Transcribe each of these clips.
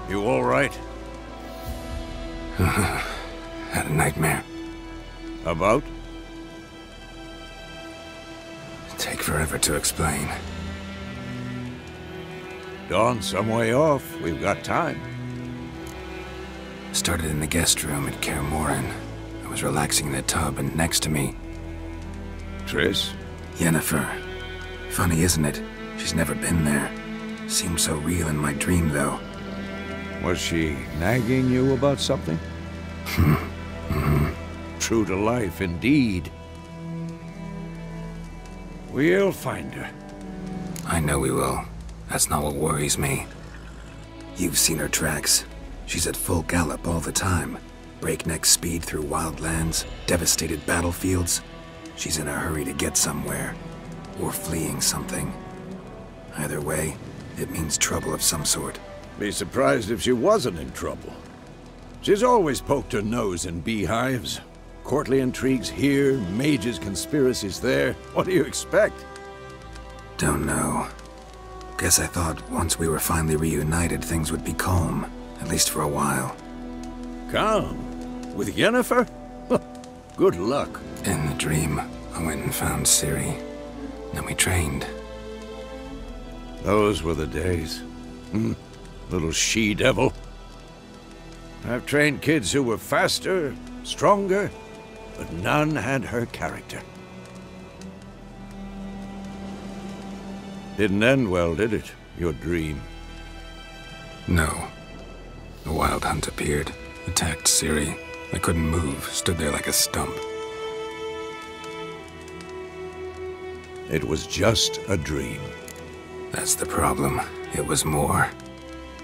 You all right? Had a nightmare. About? Take forever to explain. Dawn's some way off. We've got time. Started in the guest room at Kaer Morhen. I was relaxing in the tub, and next to me... Triss? Yennefer. Funny, isn't it? She's never been there. Seemed so real in my dream, though. Was she nagging you about something? True to life, indeed. We'll find her. I know we will. That's not what worries me. You've seen her tracks. She's at full gallop all the time. Breakneck speed through wildlands, devastated battlefields. She's in a hurry to get somewhere. Or fleeing something. Either way, it means trouble of some sort. Be surprised if she wasn't in trouble. She's always poked her nose in beehives. Courtly intrigues here, mages' conspiracies there. What do you expect? Don't know. Guess I thought once we were finally reunited, things would be calm. At least for a while. Calm? With Yennefer? Good luck. In the dream, I went and found Ciri. Then we trained. Those were the days. Little she-devil. I've trained kids who were faster, stronger, but none had her character. Didn't end well, did it? Your dream? No. The Wild Hunt appeared, attacked Ciri. I couldn't move, stood there like a stump. It was just a dream. That's the problem. It was more.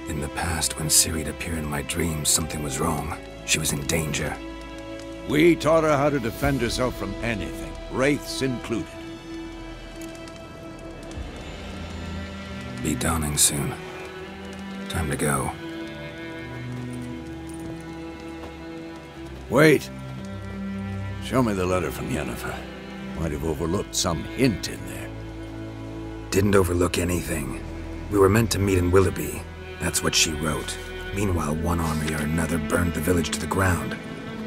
In the past, when Ciri'd appear in my dreams, something was wrong. She was in danger. We taught her how to defend herself from anything, wraiths included. Be dawning soon. Time to go. Wait. Show me the letter from Yennefer. Might have overlooked some hint in there. Didn't overlook anything. We were meant to meet in Willoughby. That's what she wrote. Meanwhile, one army or another burned the village to the ground.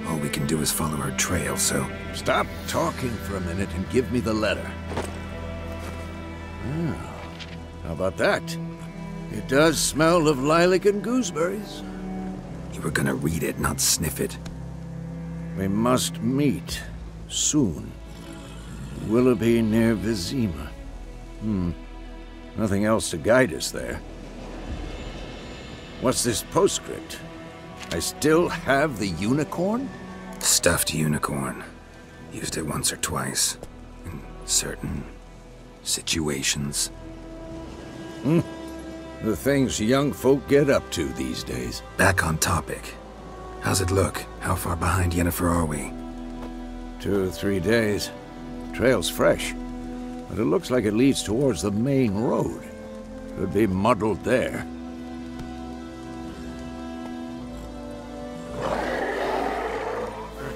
All we can do is follow her trail, so... Stop talking for a minute and give me the letter. How about that? It does smell of lilac and gooseberries. You were gonna read it, not sniff it. We must meet. Soon. Willoughby near Vesemir. Nothing else to guide us there. What's this postscript? I still have the unicorn? Stuffed unicorn. Used it once or twice. In certain... situations. The things young folk get up to these days. Back on topic. How's it look? How far behind Yennefer are we? 2 or 3 days. Trail's fresh, but it looks like it leads towards the main road. Could be muddled there.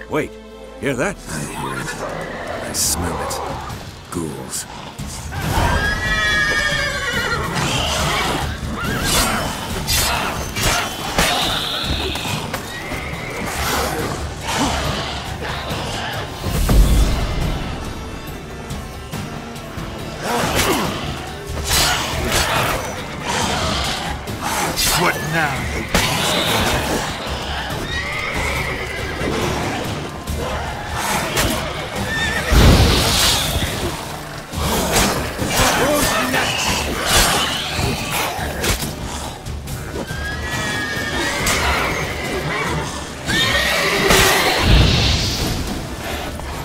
Wait, hear that? I hear it. I smell it. Ghouls. What now?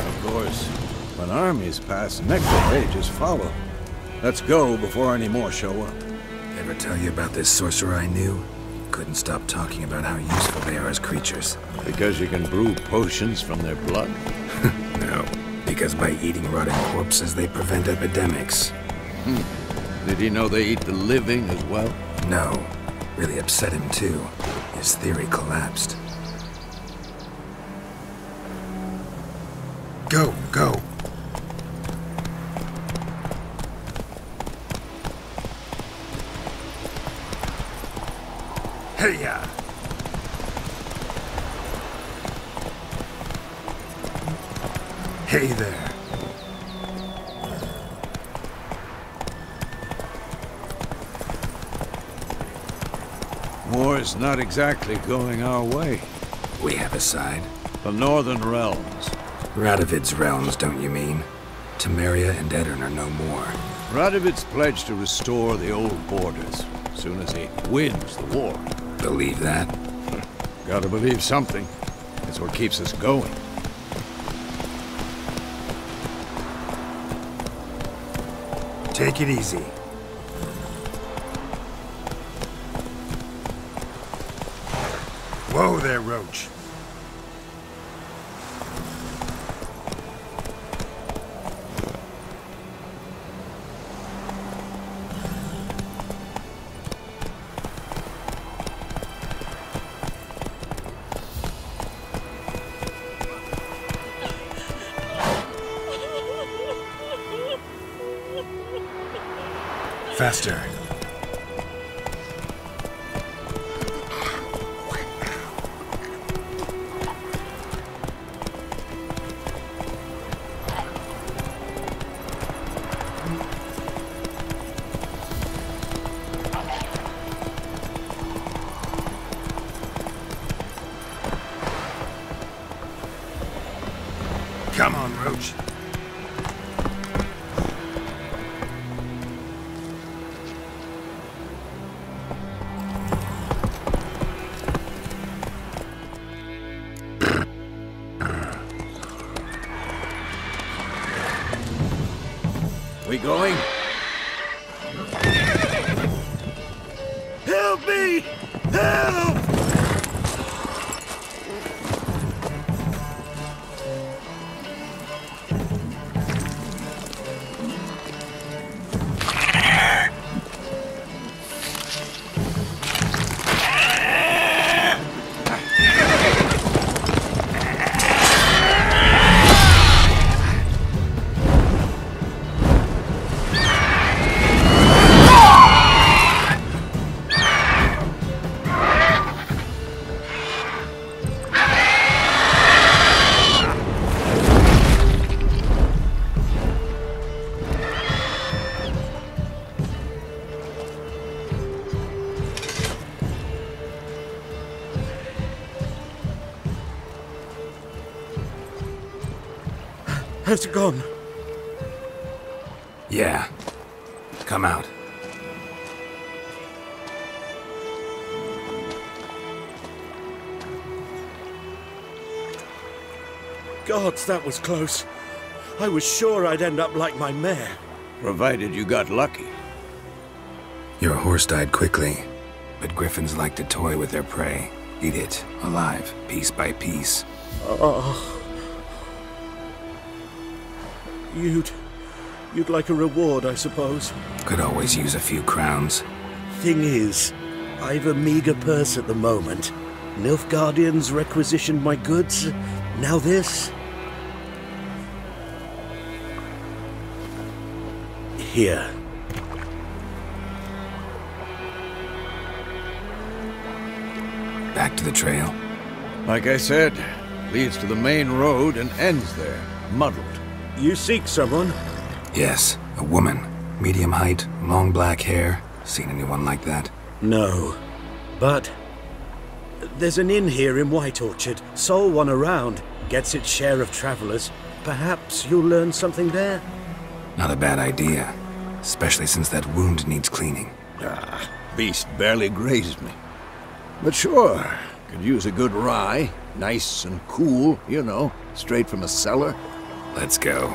Of course, when armies pass next, they just follow. Let's go before any more show up. Ever tell you about this sorcerer I knew? Couldn't stop talking about how useful they are as creatures. Because you can brew potions from their blood? No, because by eating rotting corpses, they prevent epidemics. Did he know they eat the living as well? No. Really upset him, too. His theory collapsed. Go, go. Hey-ya! Hey there. War's not exactly going our way. We have a side. The Northern Realms. Radovid's realms, don't you mean? Temeria and Edirn are no more. Radovid's pledged to restore the old borders, as soon as he wins the war. Believe that? Gotta believe something. It's what keeps us going. Take it easy. Whoa there, Roach. Faster. Come on, Roach. We going? Help me! Help! Has it gone? Yeah. Come out. Gods, that was close. I was sure I'd end up like my mare. Provided you got lucky. Your horse died quickly, but griffins like to toy with their prey. Eat it, alive, piece by piece. Oh. You'd like a reward, I suppose. Could always use a few crowns. Thing is, I've a meager purse at the moment. Nilfgaardians requisitioned my goods. Now this. Here. Back to the trail. Like I said, leads to the main road and ends there, muddled. You seek someone? Yes, a woman. Medium height, long black hair. Seen anyone like that? No. But there's an inn here in White Orchard. Sole one around. Gets its share of travelers. Perhaps you'll learn something there? Not a bad idea. Especially since that wound needs cleaning. Ah, beast barely grazed me. But sure, could use a good rye. Nice and cool, you know, straight from a cellar. Let's go.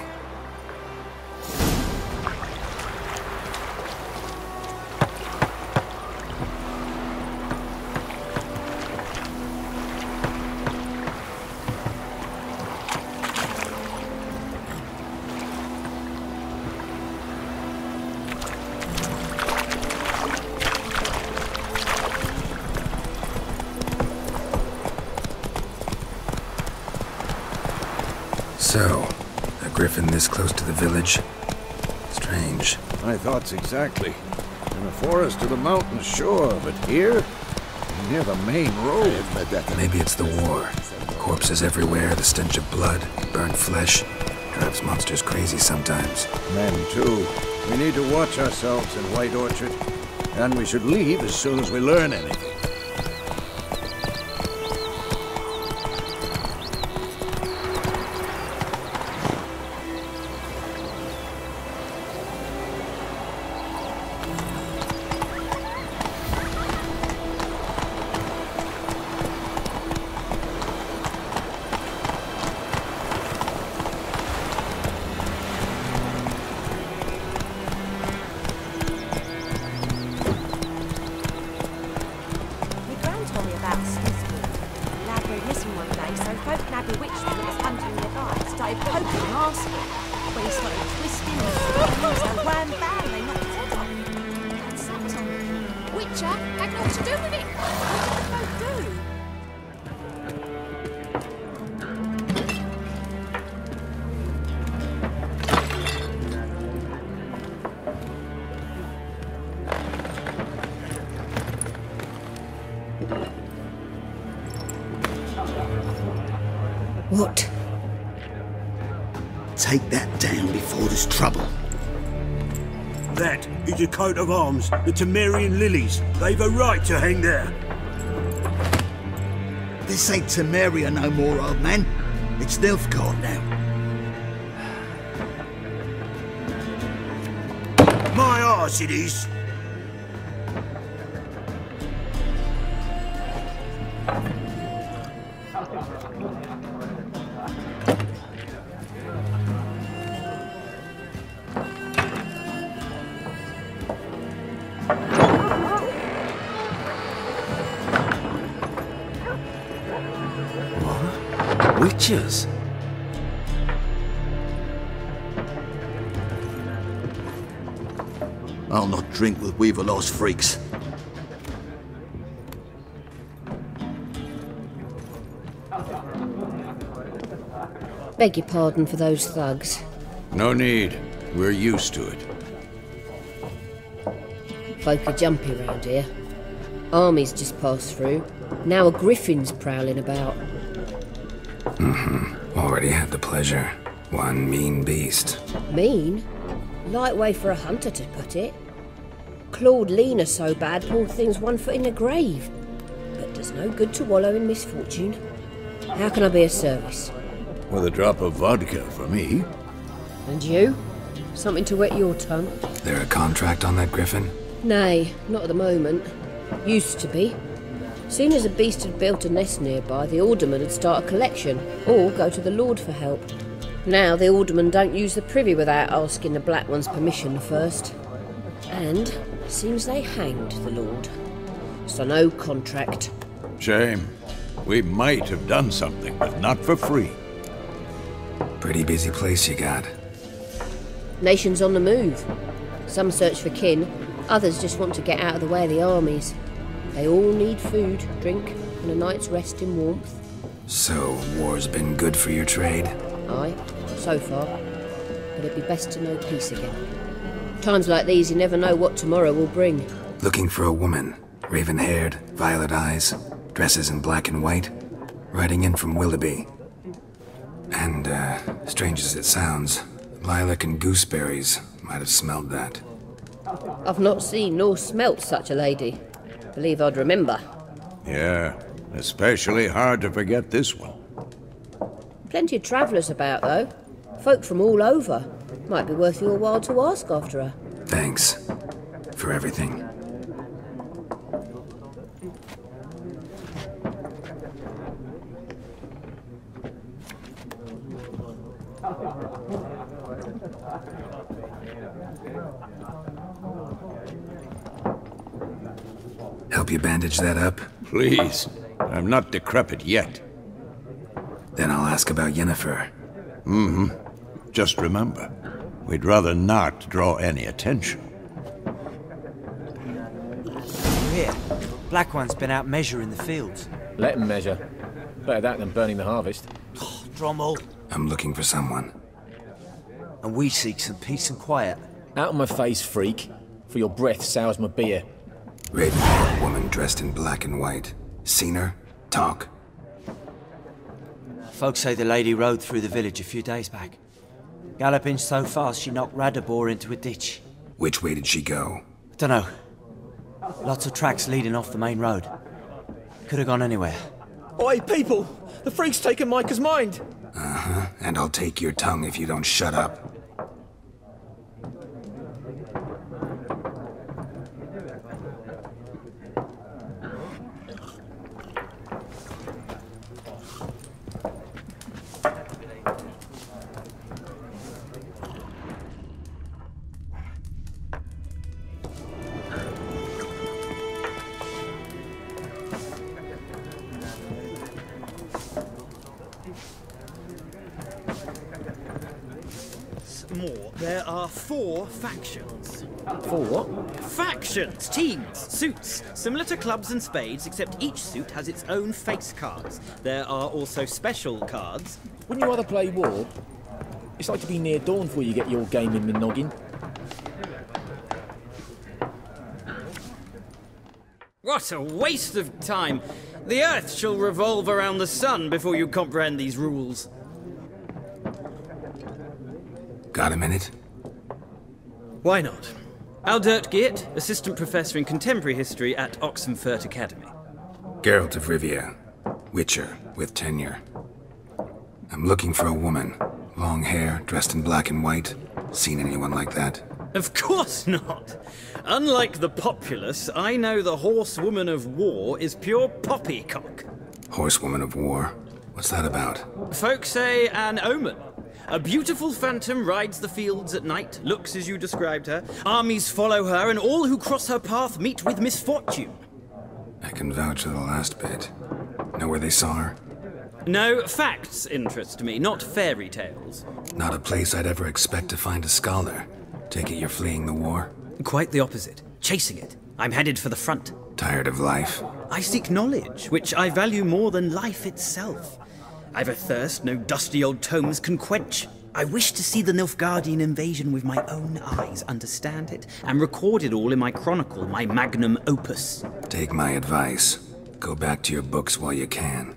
So, a griffin this close to the village? Strange. My thoughts exactly. In a forest or the mountains, sure, but here? near the main road. Maybe it's the war. Corpses everywhere, the stench of blood, burnt flesh. Drives monsters crazy sometimes. Men, too. We need to watch ourselves in White Orchard. And we should leave as soon as we learn anything. What? Take that down before there's trouble. That is a coat of arms, the Temerian lilies. They've a right to hang there. This ain't Temeria no more, old man. It's Nilfgaard now. My arse it is. Witches? I'll not drink with Weaverlaw's freaks. Beg your pardon for those thugs. No need. We're used to it. Folk are jumpy round here. Armies just passed through. Now a griffin's prowling about. Already had the pleasure. One mean beast. Mean? Light way for a hunter to put it. Clawed Lena so bad, poor thing's 1 foot in the grave. But does no good to wallow in misfortune. How can I be of service? With a drop of vodka for me. And you? Something to wet your tongue? There a contract on that griffin? Nay, not at the moment. Used to be. Soon as a beast had built a nest nearby, the alderman would start a collection, or go to the Lord for help. Now the alderman don't use the privy without asking the Black One's permission first. And seems they hanged the Lord. So no contract. Shame. We might have done something, but not for free. Pretty busy place you got. Nations on the move. Some search for kin, others just want to get out of the way of the armies. They all need food, drink, and a night's rest in warmth. So, war's been good for your trade? Aye, so far. But it'd be best to know peace again. Times like these, you never know what tomorrow will bring. Looking for a woman. Raven-haired, violet eyes, dresses in black and white. Riding in from Willoughby. And, strange as it sounds, Lilac and Gooseberries might have smelled that. I've not seen nor smelt such a lady. Believe I'd remember. Yeah, especially hard to forget this one. Plenty of travellers about, though. Folk from all over. Might be worth your while to ask after her. Thanks. For everything. Help you bandage that up? Please. I'm not decrepit yet. Then I'll ask about Yennefer. Just remember, we'd rather not draw any attention. Here, Black One's been out measuring the fields. Let him measure. Better that than burning the harvest. Drommel. I'm looking for someone. And we seek some peace and quiet. Out of my face, freak, for your breath sours my beer. Raven-haired woman dressed in black and white. Seen her? Talk. Folks say the lady rode through the village a few days back. Galloping so fast she knocked Radabor into a ditch. Which way did she go? Dunno. Lots of tracks leading off the main road. Could have gone anywhere. Oi, people! The freak's taken Micah's mind! Uh-huh, and I'll take your tongue if you don't shut up. More. There are 4 factions. 4 what? Factions! Teams! Suits! Similar to clubs and spades, except each suit has its own face cards. There are also special cards. Wouldn't you rather play war? It's like to be near dawn before you get your game in the noggin. What a waste of time! The Earth shall revolve around the sun before you comprehend these rules. Got a minute? Why not? Aldert Geert, Assistant Professor in Contemporary History at Oxenfurt Academy. Geralt of Rivia. Witcher, with tenure. I'm looking for a woman. Long hair, dressed in black and white. Seen anyone like that? Of course not! Unlike the populace, I know the horsewoman of war is pure poppycock. Horsewoman of war? What's that about? Folk say an omen. A beautiful phantom rides the fields at night, looks as you described her. Armies follow her, and all who cross her path meet with misfortune. I can vouch for the last bit. Know where they saw her? No, facts interest me, not fairy tales. Not a place I'd ever expect to find a scholar. Take it you're fleeing the war? Quite the opposite. Chasing it. I'm headed for the front. Tired of life? I seek knowledge, which I value more than life itself. I've a thirst no dusty old tomes can quench. I wish to see the Nilfgaardian invasion with my own eyes, understand it, and record it all in my chronicle, my magnum opus. Take my advice. Go back to your books while you can.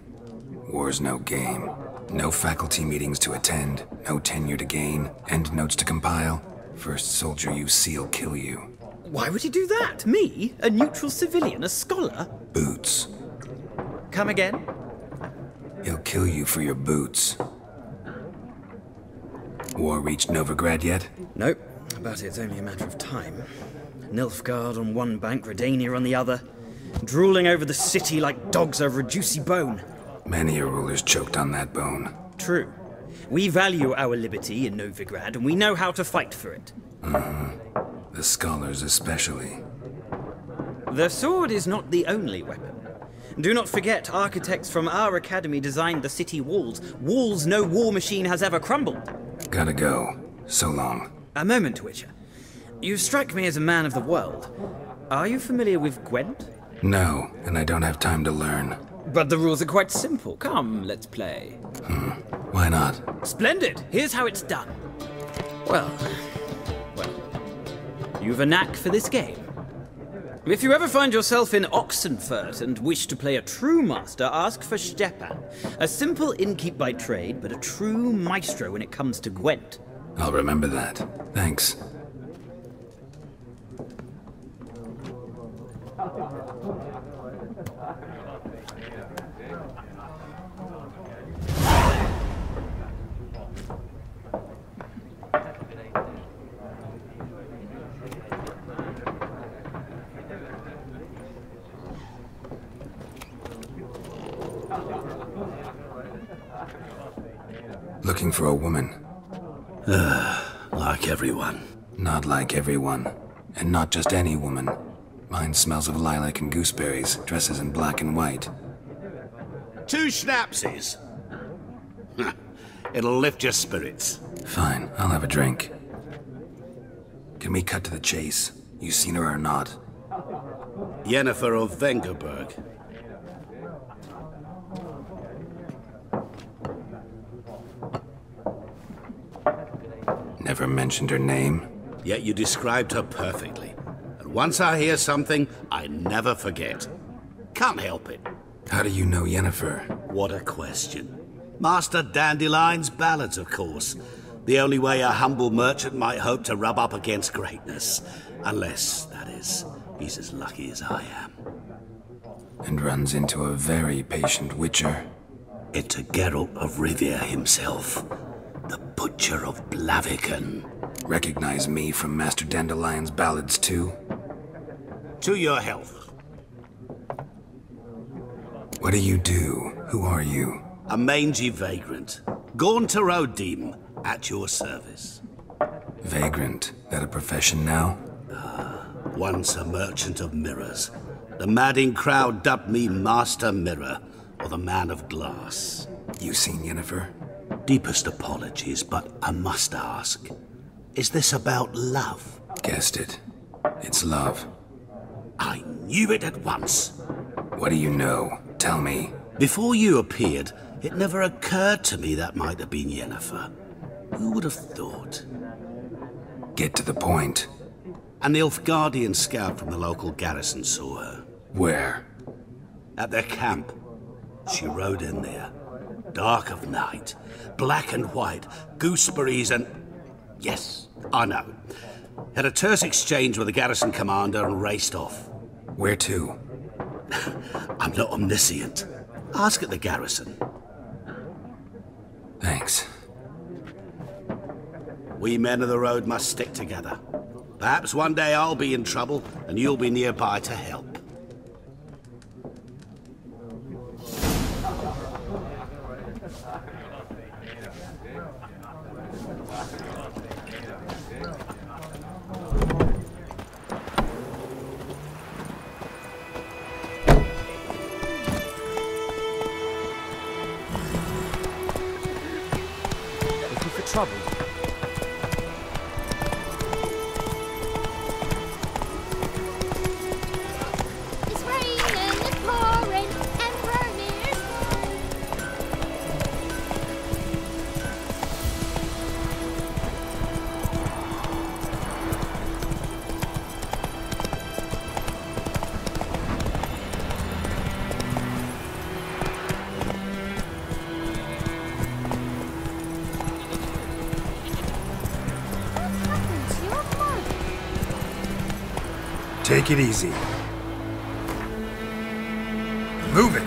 War's no game. No faculty meetings to attend, no tenure to gain, endnotes to compile. First soldier you see'll kill you. Why would he do that? Me? A neutral civilian? A scholar? Boots. Come again? He'll kill you for your boots. War reached Novigrad yet? Nope, but it's only a matter of time. Nilfgaard on one bank, Redania on the other, drooling over the city like dogs over a juicy bone. Many a ruler's choked on that bone. True. We value our liberty in Novigrad, and we know how to fight for it. Mm-hmm. The scholars especially. The sword is not the only weapon. Do not forget, architects from our academy designed the city walls. Walls no war machine has ever crumbled. Gotta go. So long. A moment, Witcher. You strike me as a man of the world. Are you familiar with Gwent? No, and I don't have time to learn. But the rules are quite simple. Come, let's play. Why not? Splendid! Here's how it's done. Well, you've a knack for this game. If you ever find yourself in Oxenfurt and wish to play a true master, ask for Stepan. A simple innkeep by trade, but a true maestro when it comes to Gwent. I'll remember that. Thanks. Looking for a woman. Like everyone. Not like everyone. And not just any woman. Mine smells of lilac and gooseberries, dresses in black and white. 2 schnapsies. It'll lift your spirits. Fine, I'll have a drink. Can we cut to the chase? You seen her or not? Yennefer of Vengerberg. Never mentioned her name. Yet you described her perfectly. And Once I hear something, I never forget. Can't help it. How do you know Yennefer? What a question. Master Dandelion's ballads, of course. The only way a humble merchant might hope to rub up against greatness. Unless, that is, he's as lucky as I am. And runs into a very patient witcher. It's a Geralt of Rivia himself. The Butcher of Blaviken. Recognize me from Master Dandelion's ballads too? To your health. What do you do? Who are you? A mangy vagrant. Gone to Rodim, at your service. Vagrant? That a profession now? Once a merchant of mirrors. The madding crowd dubbed me Master Mirror, or the Man of Glass. You seen Yennefer? Deepest apologies, but I must ask. Is this about love? Guessed it. It's love. I knew it at once. What do you know? Tell me. Before you appeared, it never occurred to me that might have been Yennefer. Who would have thought? Get to the point. An Nilfgaardian scout from the local garrison saw her. Where? At their camp. She rode in there. Dark of night. Black and white. Gooseberries and... Yes, I know. Had a terse exchange with the garrison commander and raced off. Where to? I'm not omniscient. Ask at the garrison. Thanks. We men of the road must stick together. Perhaps one day I'll be in trouble, and you'll be nearby to help. Looking for trouble? Take it easy. Move it!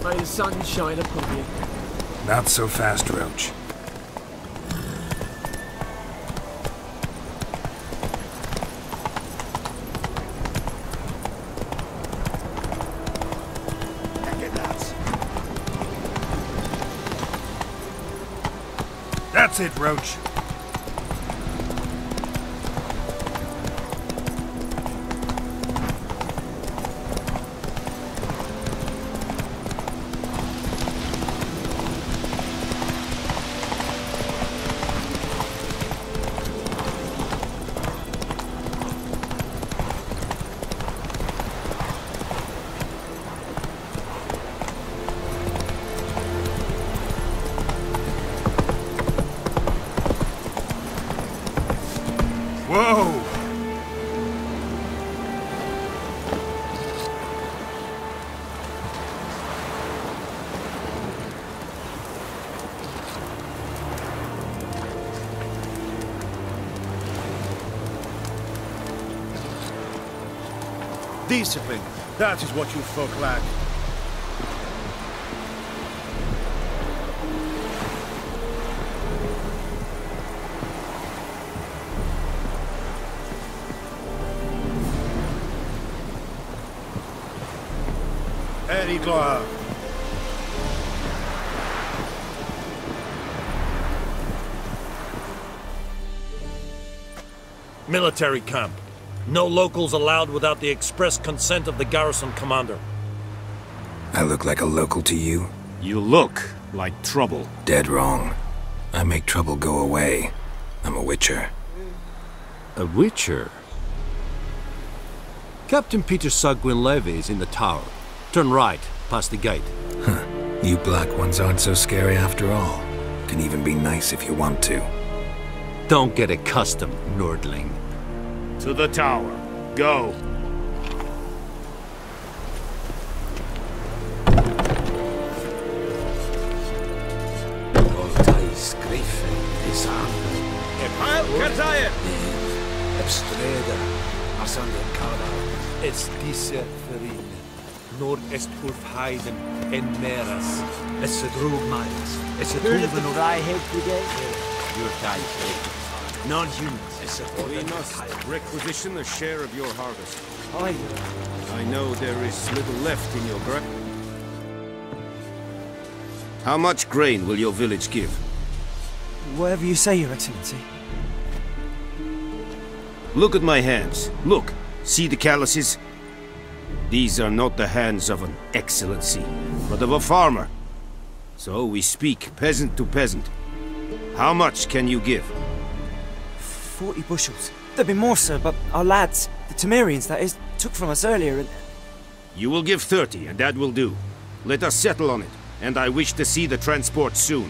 May the sun shine upon you. Not so fast, Roach. That's it, Roach. Whoa! Deciphering, that is what you folk lack. Gloire. Military camp. No locals allowed without the express consent of the garrison commander. I look like a local to you? You look like trouble. Dead wrong. I make trouble go away. I'm a witcher. A witcher? Captain Peter Sagwin Levy is in the tower. Turn right, past the gate. Huh. You black ones aren't so scary after all. Can even be nice if you want to. Don't get accustomed, Nordling. To the tower. Go. Griffin, Es Deciphering, nor est Ulfheiden en Meras. Es drug miles. Es Heard of the Fryhead Brigade? Your time. Non-humans. We must requisition a share of your harvest. Aye. I know there is little left in your grip. How much grain will your village give? Whatever you say, Your Excellency. Look at my hands. Look. See the calluses? These are not the hands of an excellency, but of a farmer. So we speak peasant to peasant. How much can you give? 40 bushels. There'd be more, sir, but our lads, the Temerians, that is, took from us earlier and... You will give 30, and that will do. Let us settle on it, and I wish to see the transport soon.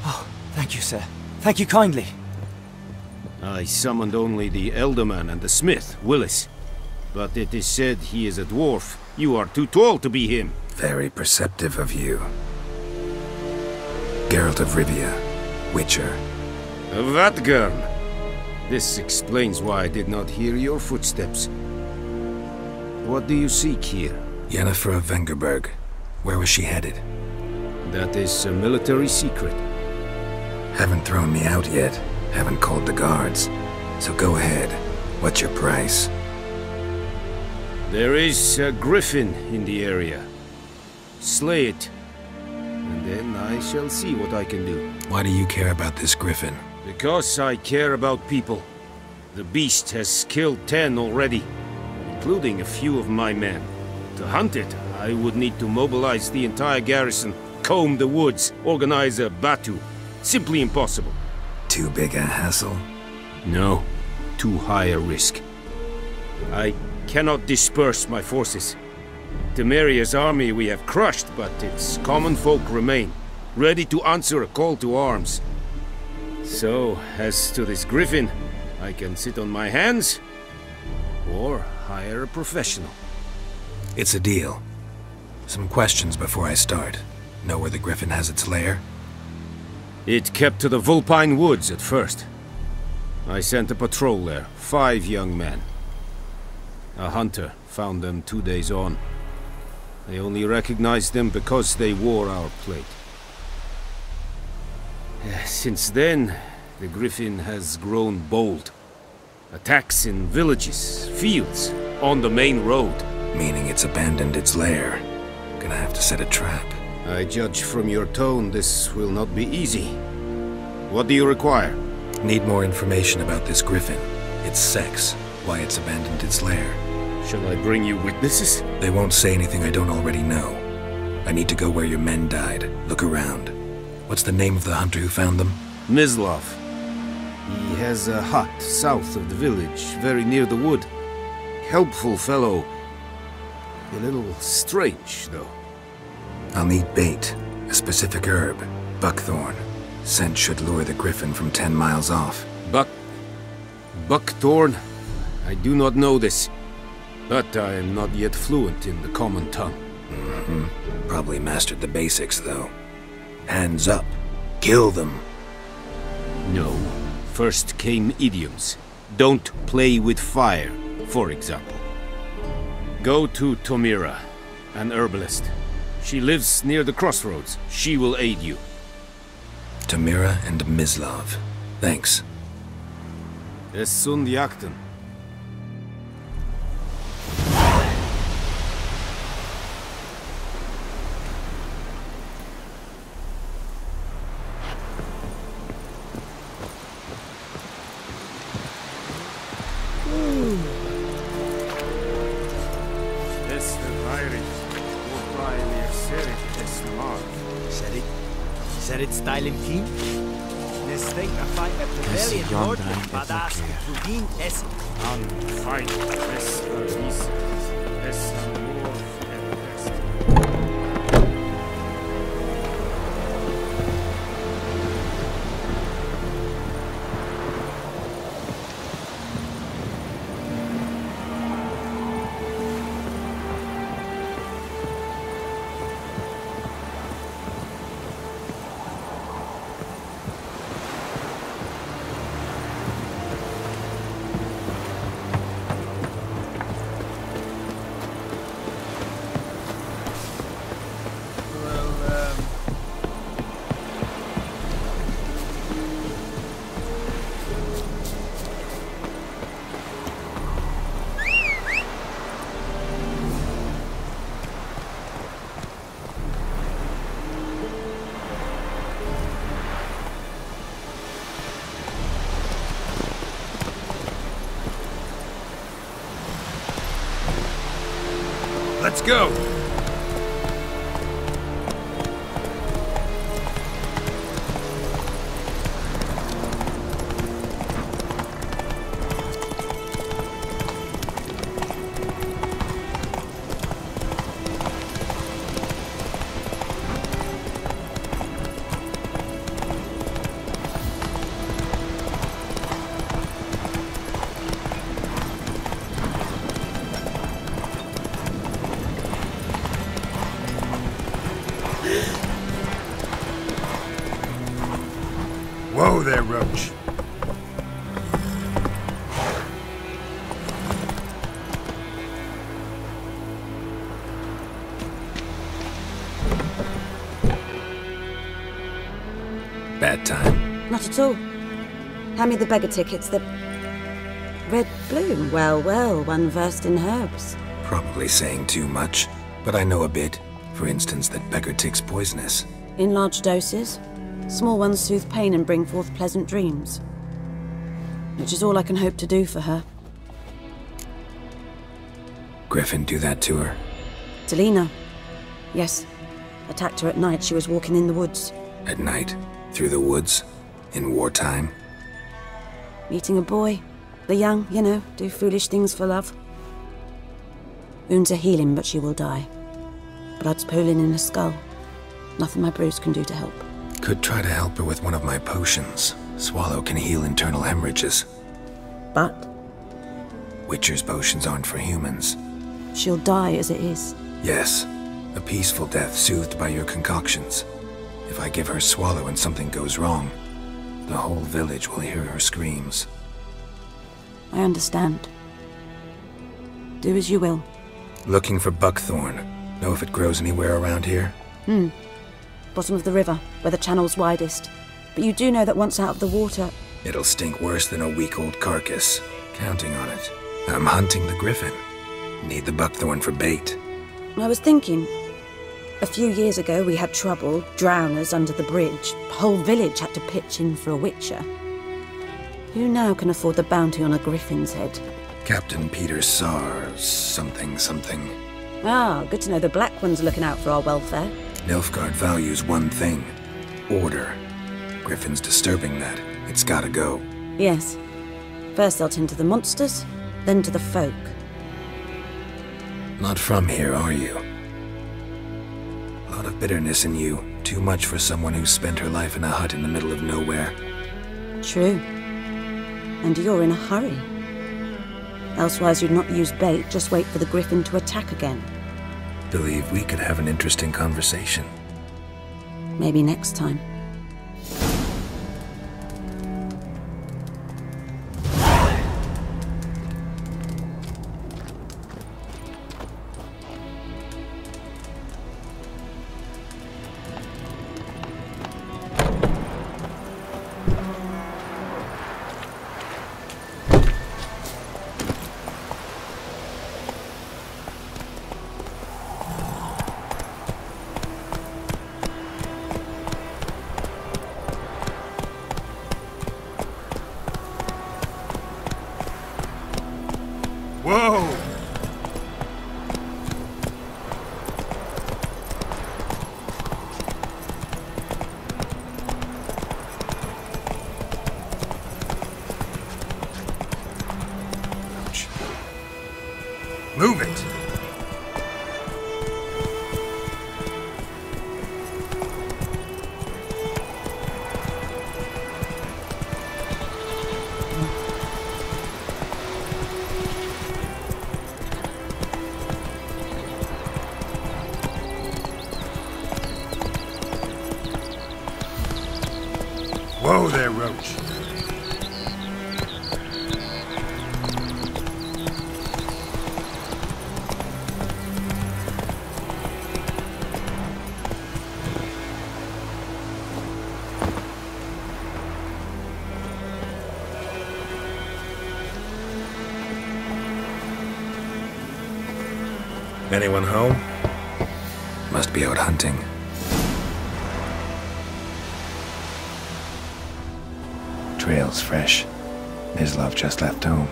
Oh, thank you, sir. Thank you kindly. I summoned only the Elderman and the smith, Willis. But it is said he is a dwarf. You are too tall to be him. Very perceptive of you. Geralt of Rivia, Witcher. Vatgern! This explains why I did not hear your footsteps. What do you seek here? Yennefer of Vengerberg. Where was she headed? That is a military secret. Haven't thrown me out yet. Haven't called the guards. So go ahead. What's your price? There is a griffin in the area. Slay it. And then I shall see what I can do. Why do you care about this griffin? Because I care about people. The beast has killed 10 already, including a few of my men. To hunt it, I would need to mobilize the entire garrison, comb the woods, organize a batu. Simply impossible. Too big a hassle? No. Too high a risk. I cannot disperse my forces. Temeria's army we have crushed, but its common folk remain, ready to answer a call to arms. So, as to this griffin, I can sit on my hands, or hire a professional. It's a deal. Some questions before I start. Know where the griffin has its lair? It kept to the Vulpine Woods at first. I sent a patrol there, 5 young men. A hunter found them 2 days on. I only recognized them because they wore our plate. Since then, the griffin has grown bold. Attacks in villages, fields, on the main road. Meaning it's abandoned its lair. Gonna have to set a trap. I judge from your tone this will not be easy. What do you require? Need more information about this griffin. Its sex, why it's abandoned its lair. Shall I bring you witnesses? They won't say anything I don't already know. I need to go where your men died. Look around. What's the name of the hunter who found them? Mislav. He has a hut south of the village, very near the wood. Helpful fellow. A little strange, though. I'll need bait, a specific herb, buckthorn. Scent should lure the griffin from 10 miles off. Buckthorn? I do not know this, but I am not yet fluent in the common tongue. Probably mastered the basics, though. Hands up. Kill them. No. First came idioms. Don't play with fire, for example. Go to Tomira, an herbalist. She lives near the crossroads. She will aid you. Tomira and Mislav. Thanks. Es sunt jakten. Ainsi yonder est la clair. On fight this peace, this amour and rest. Let's go! Whoa there, Roach. Bad time? Not at all. Hand me the beggar tickets, the red bloom. Well, well, one versed in herbs. Probably saying too much, but I know a bit. For instance, that beggar tick's poisonous. In large doses. Small ones soothe pain and bring forth pleasant dreams. Which is all I can hope to do for her. Griffin do that to her? Delina. Yes. Attacked her at night. She was walking in the woods. At night? Through the woods? In wartime? Meeting a boy. The young, you know, do foolish things for love. Wounds are healing, but she will die. Blood's pooling in her skull. Nothing my brews can do to help. Could try to help her with one of my potions. Swallow can heal internal hemorrhages. But? Witcher's potions aren't for humans. She'll die as it is. Yes. A peaceful death soothed by your concoctions. If I give her Swallow and something goes wrong, the whole village will hear her screams. I understand. Do as you will. Looking for buckthorn. Know if it grows anywhere around here? Bottom of the river, where the channel's widest. But you do know that once out of the water... It'll stink worse than a week-old carcass. Counting on it. I'm hunting the griffin. Need the buckthorn for bait. I was thinking... A few years ago we had trouble, drowners under the bridge. The whole village had to pitch in for a witcher. Who now can afford the bounty on a griffin's head? Captain Peter Sars... something. Ah, good to know the Black One's looking out for our welfare. Nilfgaard values one thing. Order. Griffin's disturbing that. It's gotta go. Yes. First they'll tend to the monsters, then to the folk. Not from here, are you? A lot of bitterness in you. Too much for someone who spent her life in a hut in the middle of nowhere. True. And you're in a hurry. Elsewise you'd not use bait, just wait for the griffin to attack again. Believe we could have an interesting conversation. Maybe next time. Whoa! Move it! Whoa there, Roach. Anyone home? Must be out hunting. Trail's fresh. Mislav just left home.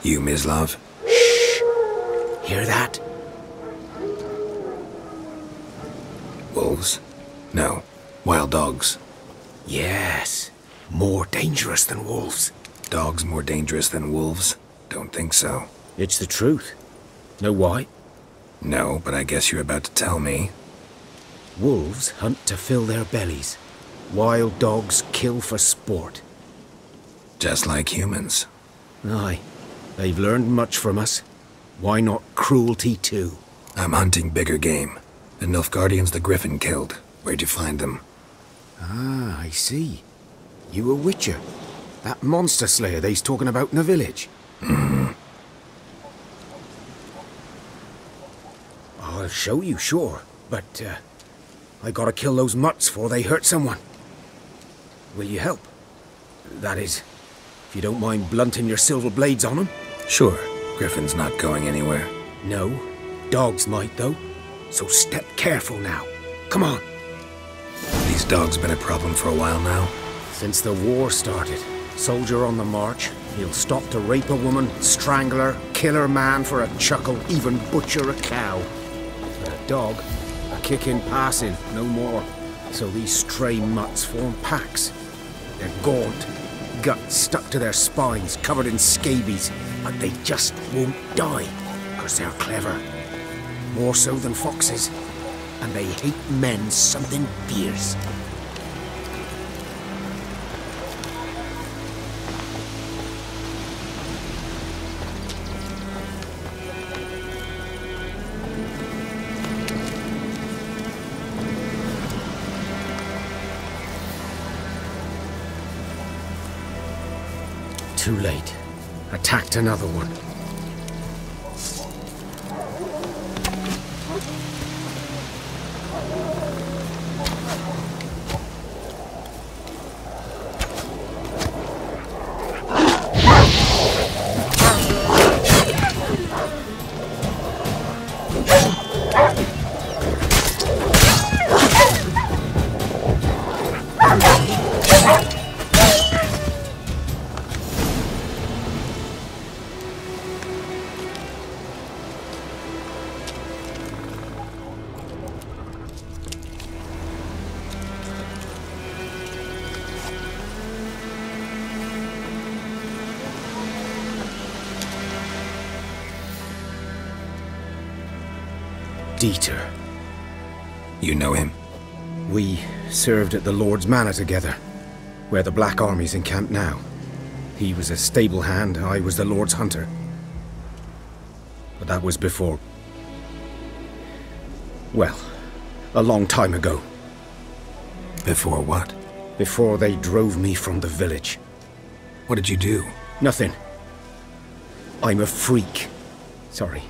You, Mislav? Shh! Hear that? Wolves? No. Wild dogs. Yes. More dangerous than wolves. Dogs more dangerous than wolves? Don't think so. It's the truth. Know why? No, but I guess you're about to tell me. Wolves hunt to fill their bellies. Wild dogs kill for sport. Just like humans. Aye. They've learned much from us. Why not cruelty too? I'm hunting bigger game. The Nilfgaardians the Griffin killed. Where'd you find them? Ah, I see. You a witcher. That monster slayer they's talking about in the village. Mm-hmm. I'll show you, sure. But, I gotta kill those mutts before they hurt someone. Will you help? That is, if you don't mind blunting your silver blades on them. Sure. Griffin's not going anywhere. No. Dogs might, though. So step careful now. Come on. These dogs been a problem for a while now? Since the war started. Soldier on the march. He'll stop to rape a woman, strangle her, kill her man for a chuckle, even butcher a cow. But a dog, a kick in passing, no more. So these stray mutts form packs. They're gaunt, guts stuck to their spines, covered in scabies, but they just won't die, because they're clever. More so than foxes. And they hate men something fierce. Too late. Attacked another one. Dieter. You know him? We served at the Lord's Manor together, where the Black Army's encamped now. He was a stable hand, I was the Lord's hunter. But that was before... well, a long time ago. Before what? Before they drove me from the village. What did you do? Nothing. I'm a freak. Sorry.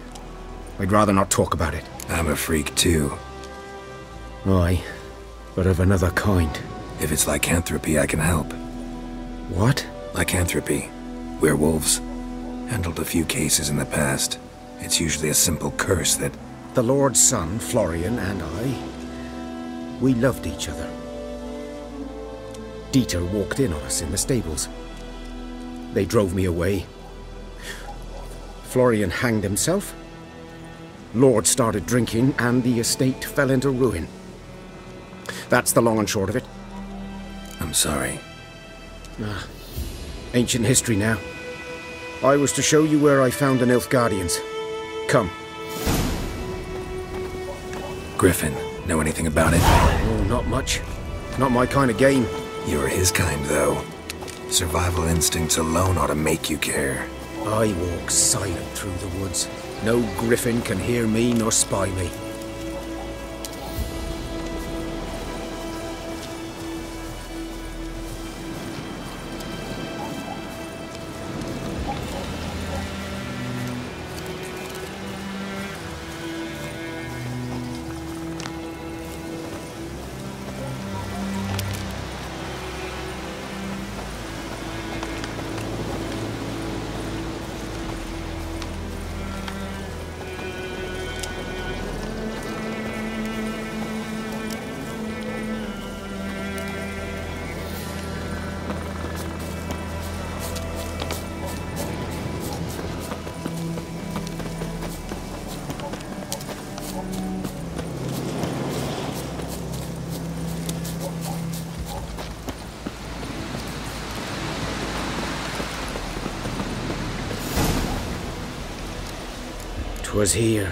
I'd rather not talk about it. I'm a freak too. Aye, but of another kind. If it's lycanthropy, I can help. What? Lycanthropy. Werewolves. Handled a few cases in the past. It's usually a simple curse that... The Lord's son, Florian, and I, we loved each other. Dieter walked in on us in the stables. They drove me away. Florian hanged himself. Lord started drinking, and the estate fell into ruin. That's the long and short of it. I'm sorry. Ancient history now. I was to show you where I found the Nilfgaardians. Come. Griffin, know anything about it? Oh, not much. Not my kind of game. You're his kind, though. Survival instincts alone ought to make you care. I walk silent through the woods. No griffin can hear me nor spy me. Was here.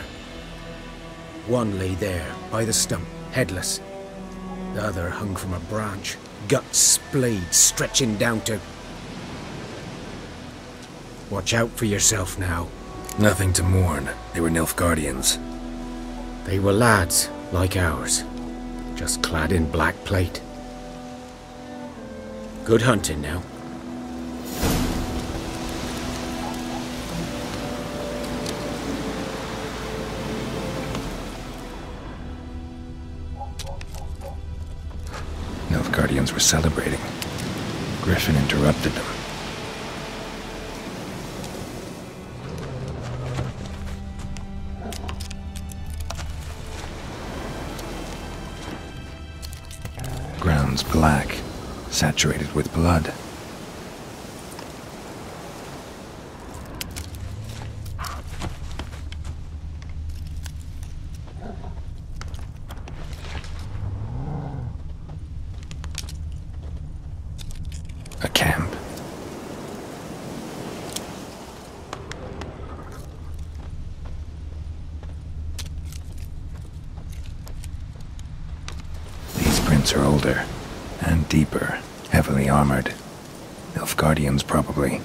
One lay there, by the stump, headless. The other hung from a branch, guts splayed, stretching down to... Watch out for yourself now. Nothing to mourn. They were Nilfgaardians. They were lads, like ours. Just clad in black plate. Good hunting now. Nilfgaardians were celebrating. Griffin interrupted them. Ground's black, saturated with blood. A camp. These prints are older and deeper, heavily armored. Nilfgaardians, probably.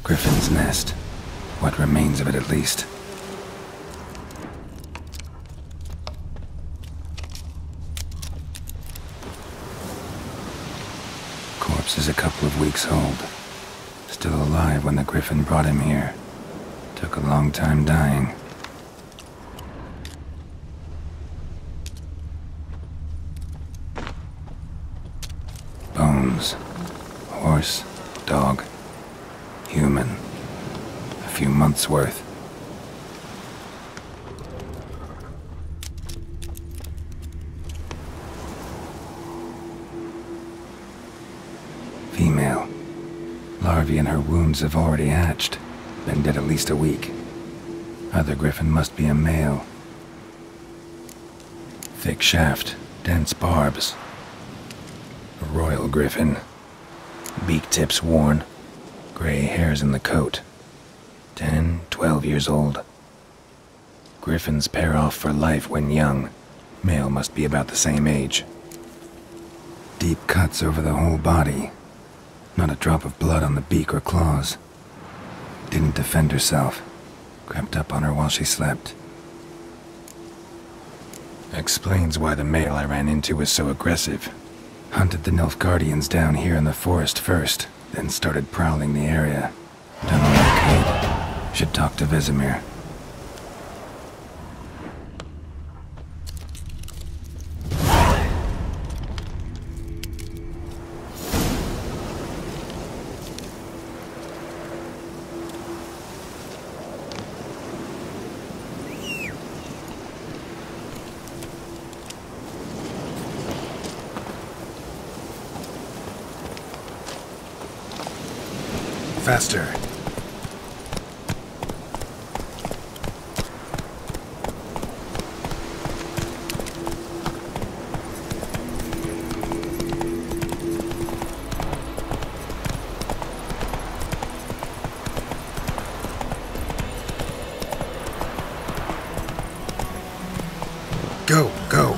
Griffin's nest. What remains of it, at least. Corpse is a couple of weeks old. Still alive when the griffin brought him here. Took a long time dying. Bones. Horse, dog, human. A few months' worth. Female. Larvae in her wounds have already hatched. Been dead at least a week. Other griffin must be a male. Thick shaft, dense barbs. A royal griffin. Beak tips worn. Gray hairs in the coat. 10, 12 years old. Griffins pair off for life when young. Male must be about the same age. Deep cuts over the whole body. Not a drop of blood on the beak or claws. Didn't defend herself. Crept up on her while she slept. Explains why the male I ran into was so aggressive. Hunted the Nilfgaardians down here in the forest first, then started prowling the area. Done all I could. Should talk to Vesemir. Faster. Go, go.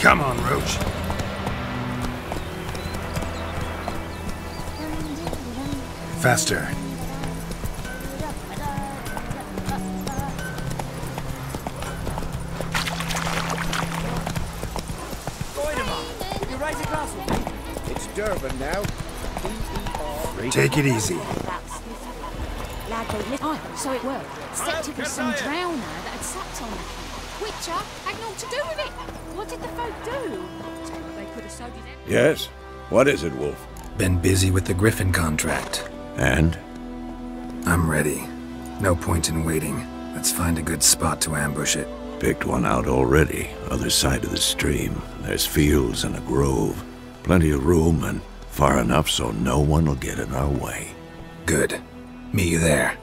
Come on, Roach. Faster. It's Durban now. Take it easy. Aye, so it worked. Except it was some drowner that had sapped on the key. Witcher had naught to do with it. What did the folk do? They could have sewed it. Yes? What is it, Wolf? Been busy with the Griffin contract. And? I'm ready. No point in waiting. Let's find a good spot to ambush it. Picked one out already. Other side of the stream. There's fields and a grove. Plenty of room and far enough so no one will get in our way. Good. Meet you there.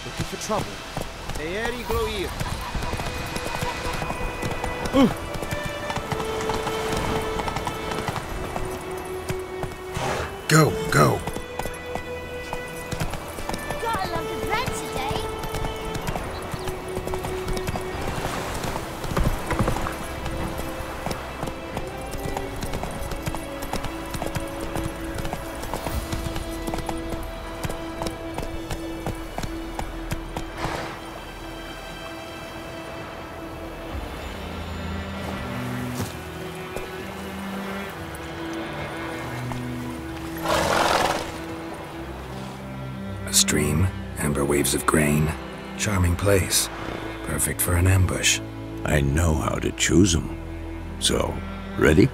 Looking for trouble. Go, go. Got a lump of bread today. A stream, amber waves of grain. Charming place. Perfect for an ambush. I know how to choose them. So, ready?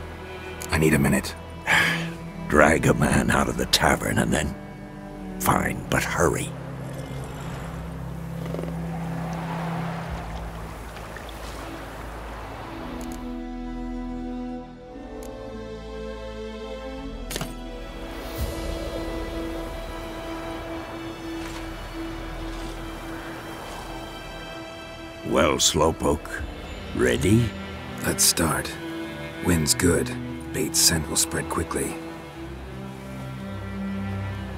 I need a minute. Drag a man out of the tavern and then... Fine, but hurry. Well, Slowpoke, ready? Let's start. Wind's good. Bait's scent will spread quickly.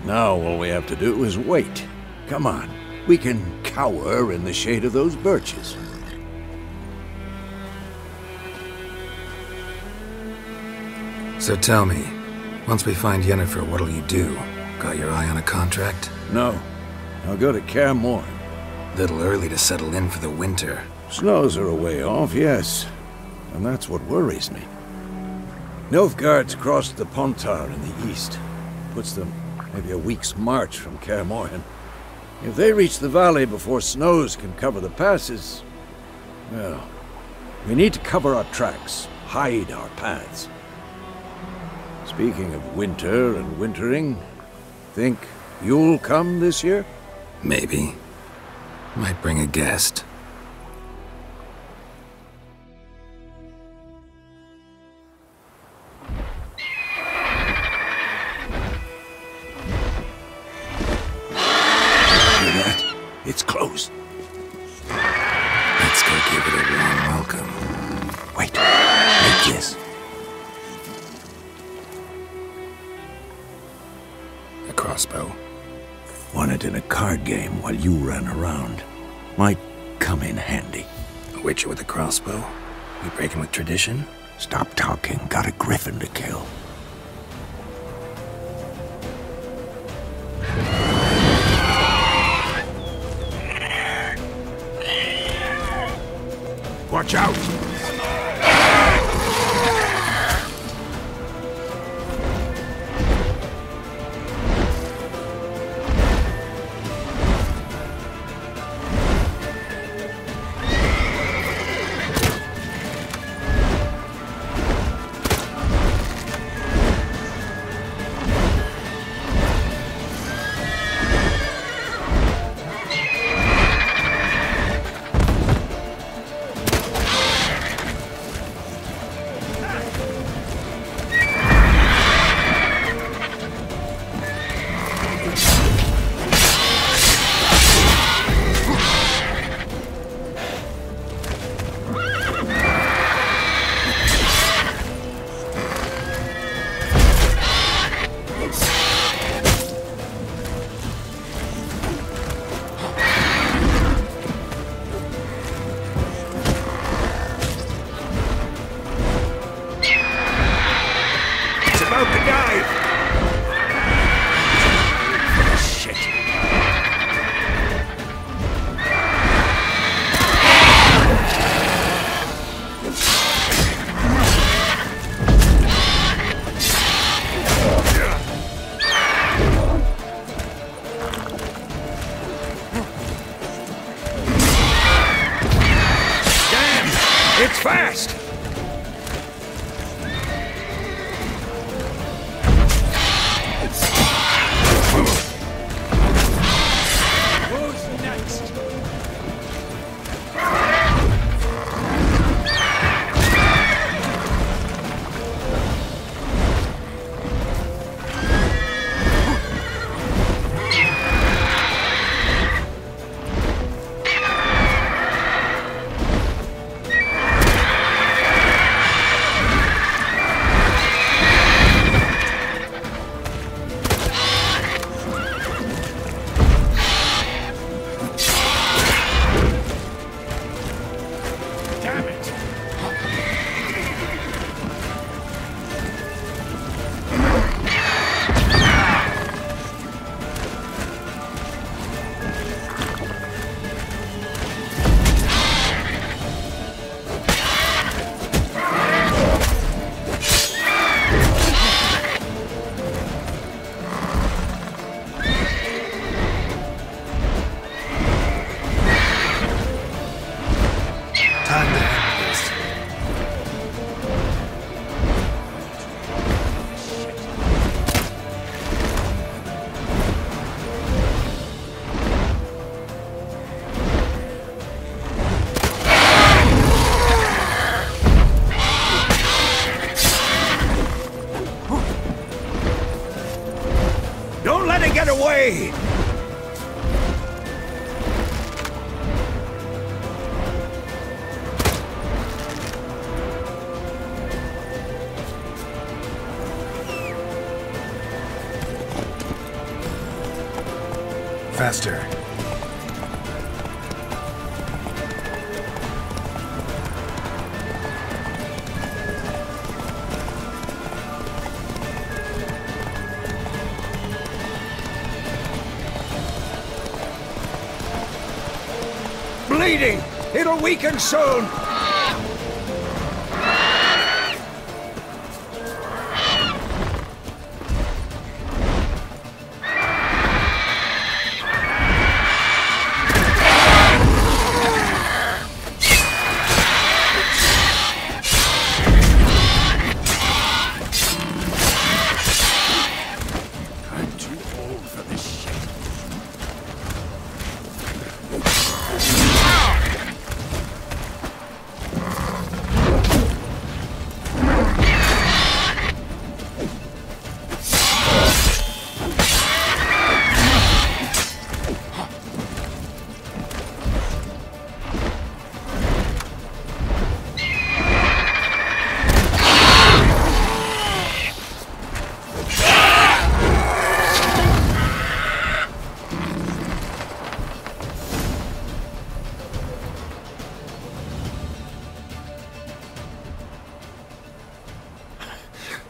Now all we have to do is wait. Come on, we can cower in the shade of those birches. So tell me, once we find Yennefer, what'll you do? Got your eye on a contract? No. I'll go to Kaer Morhen. Little early to settle in for the winter. Snows are a way off, yes. And that's what worries me. Nilfgaard's crossed the Pontar in the east. Puts them maybe a week's march from Kaer Morhen. If they reach the valley before snows can cover the passes... well, we need to cover our tracks, hide our paths. Speaking of winter and wintering, think you'll come this year? Maybe. Might bring a guest. It's closed. Let's go give it a warm welcome. Wait, take this. A crossbow. Won it in a card game while you ran around. Might come in handy. A witcher with a crossbow? We breaking with tradition? Stop talking. Got a griffin to kill. Watch out! Fast! Who's next? Don't let it get away! Faster. Bleeding! It'll weaken soon!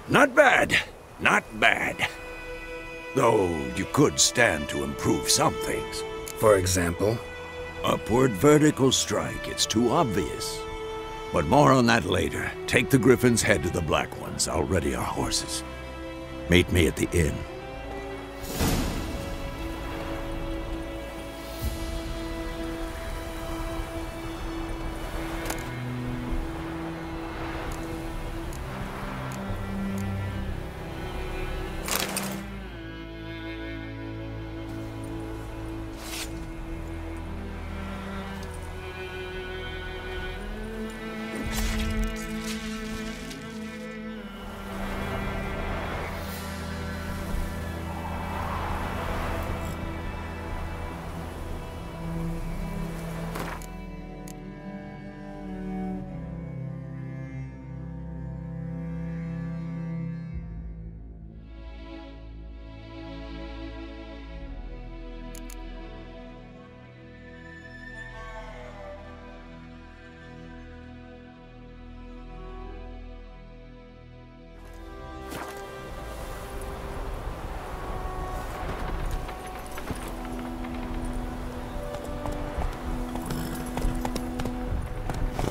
Not bad. Not bad. Though you could stand to improve some things. For example? Upward vertical strike. It's too obvious. But more on that later. Take the griffin's head to the black ones. I'll ready our horses. Meet me at the inn.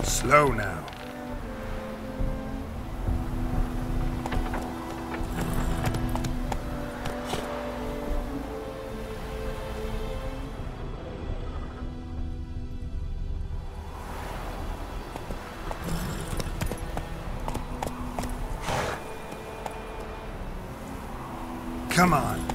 Slow now. Come on.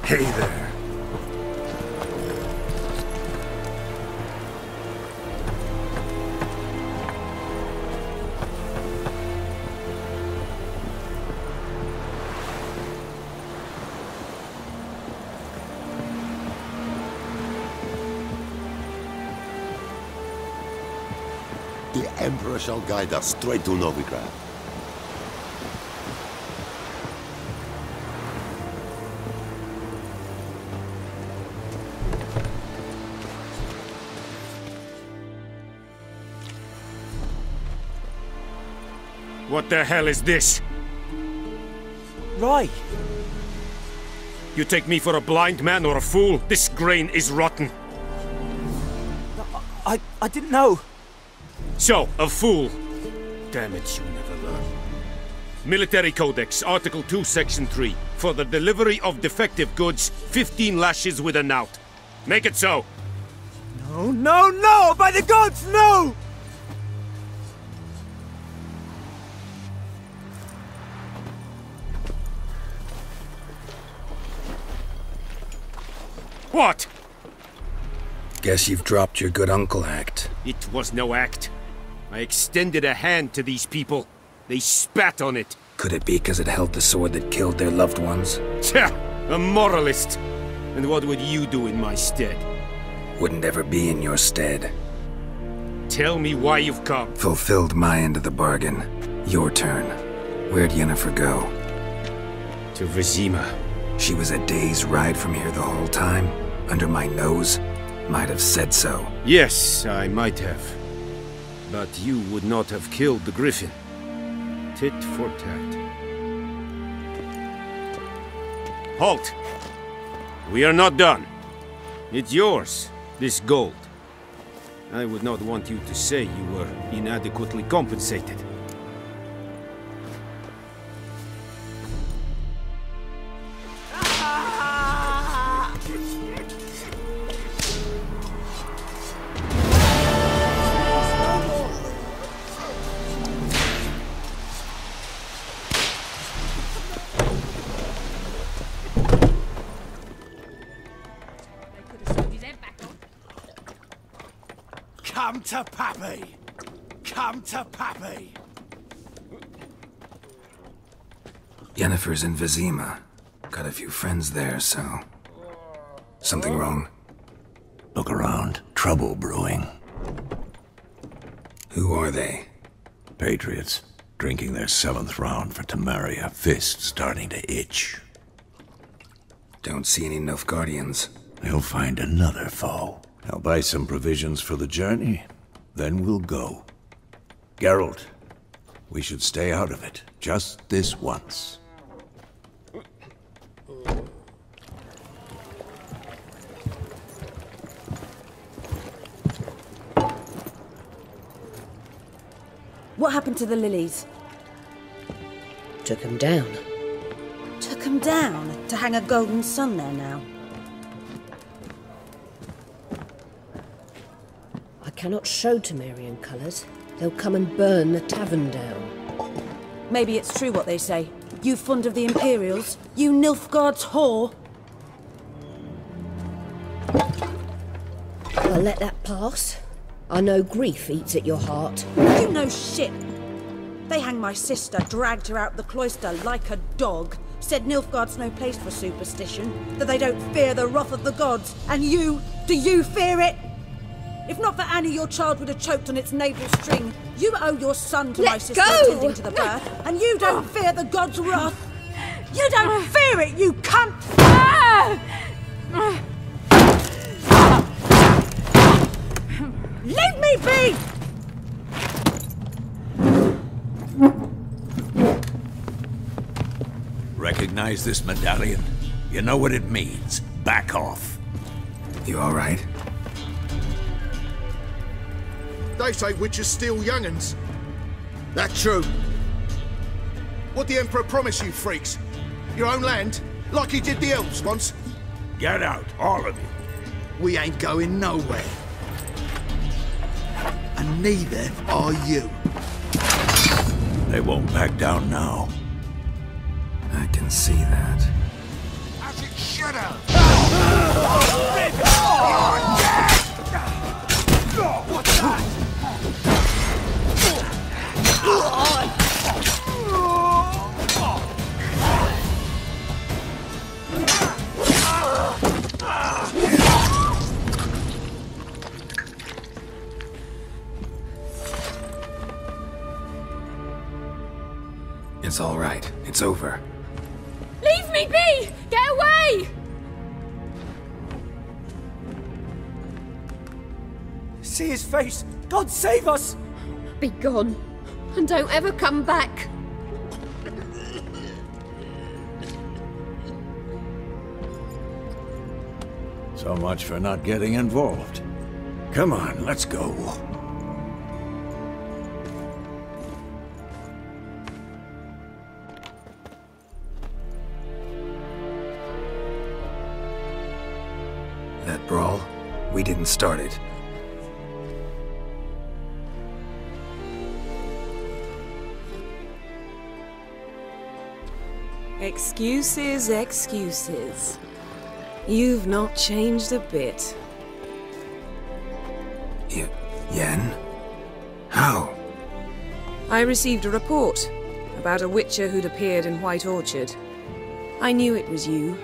Hey there. The Emperor shall guide us straight to Novigrad. What the hell is this? Right. You take me for a blind man or a fool? This grain is rotten. I didn't know. So, a fool. Damn it, you never learn. Military Codex, Article 2, Section 3. For the delivery of defective goods, 15 lashes with a knout. Make it so. No, no, no! By the gods, no! What? Guess you've dropped your good uncle act. It was no act. I extended a hand to these people. They spat on it. Could it be because it held the sword that killed their loved ones? Tja, a moralist. And what would you do in my stead? Wouldn't ever be in your stead. Tell me why you've come. Fulfilled my end of the bargain. Your turn. Where'd Yennefer go? To Vesemir. She was a day's ride from here the whole time? Under my nose? Might have said so. Yes, I might have. But you would not have killed the griffin. Tit for tat. Halt! We are not done. It's yours, this gold. I would not want you to say you were inadequately compensated. Come to Pappy! Come to Pappy! Yennefer's in Vesemir. Got a few friends there, so... Something wrong? Look around. Trouble brewing. Who are they? Patriots. Drinking their 7th round for Temeria. Fist starting to itch. Don't see any Nilfgaardians. They'll find another foe. I'll buy some provisions for the journey, then we'll go. Geralt, we should stay out of it, just this once. What happened to the lilies? Took 'em down. Took 'em down? To hang a golden sun there now? I cannot show Temerian colours. They'll come and burn the tavern down. Maybe it's true what they say. You fond of the Imperials? You Nilfgaard's whore? I'll let that pass. I know grief eats at your heart. You know shit! They hanged my sister, dragged her out the cloister like a dog, said Nilfgaard's no place for superstition, that they don't fear the wrath of the gods, and you, do you fear it? If not for Annie, your child would have choked on its navel string. You owe your son to my sister go! attending to the birth, and you don't fear the god's wrath. You don't fear it, you cunt! Leave me be! Recognize this medallion? You know what it means. Back off. You all right? They say witches steal young'uns. That true? What the Emperor promised you, freaks? Your own land? Like he did the elves once? Get out, all of you. We ain't going nowhere. And neither are you. They won't back down now. I can see that. As it should have! What's that? It's all right. It's over. Leave me be! Get away! See his face! God save us! Be gone, and don't ever come back. So much for not getting involved. Come on, let's go. That brawl, we didn't start it. Excuses, excuses. You've not changed a bit. Yen? How? I received a report about a witcher who'd appeared in White Orchard. I knew it was you,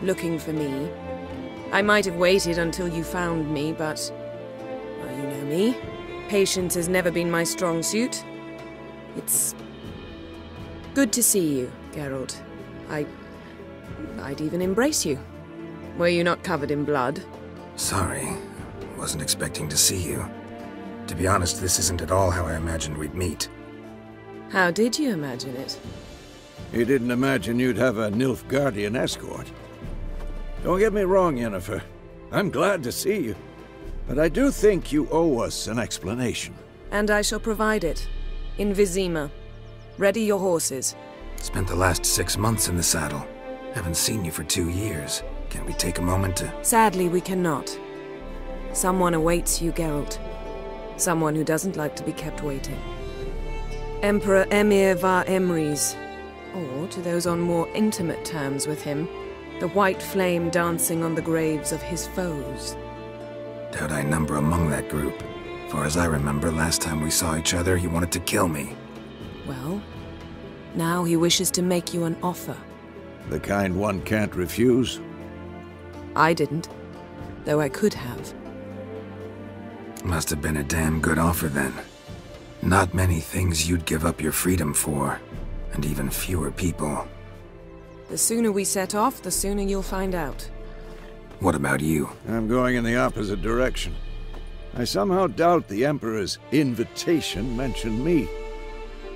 looking for me. I might have waited until you found me, but... well, you know me. Patience has never been my strong suit. It's... good to see you, Geralt. I'd even embrace you. Were you not covered in blood? Sorry. Wasn't expecting to see you. To be honest, this isn't at all how I imagined we'd meet. How did you imagine it? You didn't imagine you'd have a Nilfgaardian escort. Don't get me wrong, Yennefer. I'm glad to see you. But I do think you owe us an explanation. And I shall provide it. In Vesemir. Ready your horses. Spent the last 6 months in the saddle. Haven't seen you for 2 years. Can we take a moment to... Sadly, we cannot. Someone awaits you, Geralt. Someone who doesn't like to be kept waiting. Emperor Emir var Emrys. Or, to those on more intimate terms with him, the white flame dancing on the graves of his foes. Doubt I number among that group. Far as I remember, last time we saw each other, he wanted to kill me. Well, now he wishes to make you an offer. The kind one can't refuse? I didn't, though I could have. Must have been a damn good offer then. Not many things you'd give up your freedom for, and even fewer people. The sooner we set off, the sooner you'll find out. What about you? I'm going in the opposite direction. I somehow doubt the Emperor's invitation mentioned me.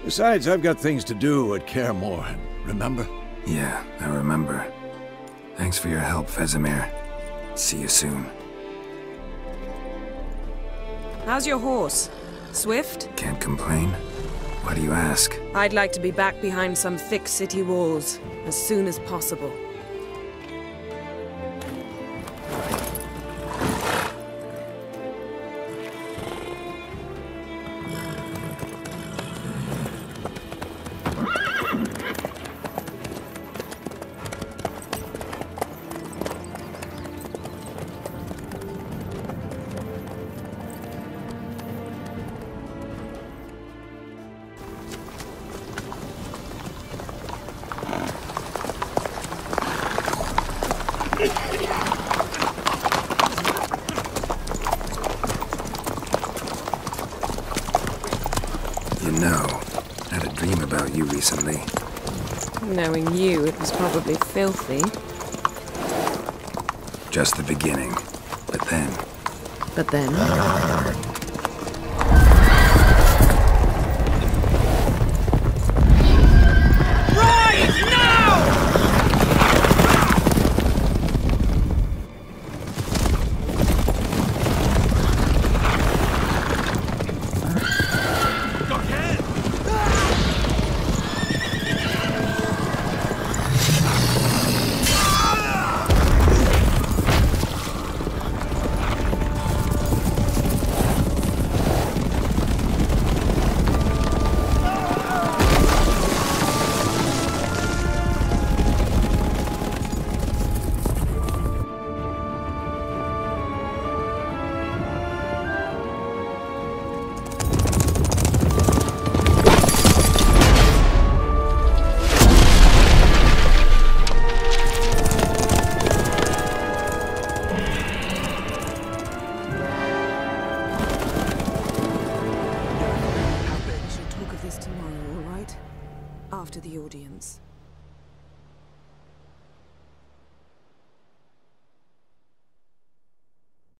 Besides, I've got things to do at Kaer Morhen, remember? Yeah, I remember. Thanks for your help, Vesemir. See you soon. How's your horse? Swift? Can't complain. Why do you ask? I'd like to be back behind some thick city walls, as soon as possible. recently. Knowing you, it was probably filthy. Just the beginning. But then... But then?